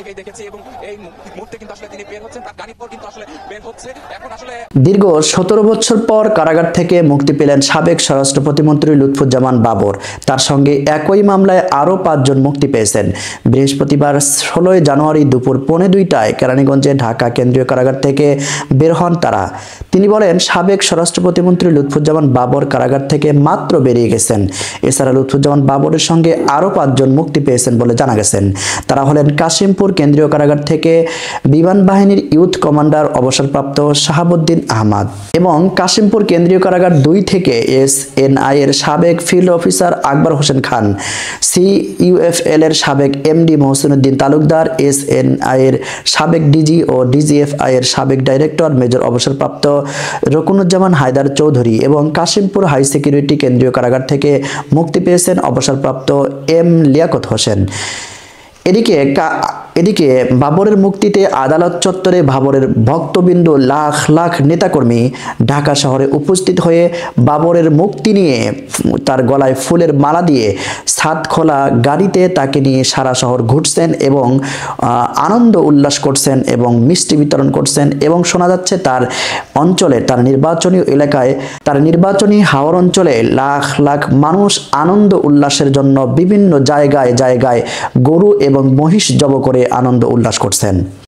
থেকেই দেখেছি এবং এই মুহূর্তে কিন্তু আসলে তিনি বের হচ্ছেন, তার গাড়ির পর কিন্তু আসলে বের হচ্ছে এখন আসলে। দীর্ঘ 17 বছর পর কারাগার থেকে মুক্তি পেলেন সাবেক স্বরাষ্ট্র প্রতিমন্ত্রী লুৎফুজ্জামান বাবর। তার সঙ্গে একই মামলায় আরও 5 জন মুক্তি পেয়েছেন। বৃহস্পতিবার 16 জানুয়ারি দুপুর 1:45টায় কেরানীগঞ্জে ঢাকা কেন্দ্রীয় কারাগার থেকে বের হন তারা। তিনি বলেন, সাবেক স্বরাষ্ট্র প্রতিমন্ত্রী লুৎফুজ্জামান বাবর কারাগার থেকে মাত্র বেরিয়ে গেছেন। এছাড়া লুৎফুজ্জামান বাবরের সঙ্গে আরও 5 জন মুক্তি পেয়েছেন বলে জানা গেছেন। তারা হলেন কাশিমপুর কেন্দ্রীয় কারাগার থেকে বিমান বাহিনীর ইউথ কমান্ডার অবসরপ্রাপ্ত শাহাবুদ্দিন আহমদ এবং কাশিমপুর কেন্দ্রীয় কারাগার 2 থেকে এসএনআই এর সাবেক field officer Akbar Hossain Khan, CUFL এর সাবেক এমডি মহসিনুদ্দিন তালুকদার, এসএনআই এর সাবেক ডিজি ও ডিজিএফআই এর সাবেক ডাইরেক্টর মেজর অবসরপ্রাপ্ত রকুনুজ্জামান হায়দার চৌধুরী এবং কাশিমপুর হাই সিকিউরিটি কেন্দ্রীয় কারাগার থেকে মুক্তি পেয়েছেন অবসরপ্রাপ্ত এম লিয়াকত হোসেন। এদিকে বাবরের মুক্তিতে আদালত চত্বরে বাবরের ভক্তবৃন্দ লাখ লাখ নেতাকর্মী ঢাকা শহরে উপস্থিত হয়ে বাবরের মুক্তি নিয়ে তার গলায় ফুলের মালা দিয়ে ছাদ খোলা গাড়িতে তাকে নিয়ে সারা শহর ঘুরছেন এবং আনন্দ উল্লাস করছেন এবং মিষ্টি বিতরণ করছেন এবং শোনা যাচ্ছে তার অঞ্চলে, তার নির্বাচনী এলাকায়, তার নির্বাচনী হাওর অঞ্চলে লাখ লাখ মানুষ আনন্দ উল্লাসের জন্য বিভিন্ন জায়গায় জায়গায় গরু এবং মহিষ জব করে আনন্দ উল্লাস করছেন।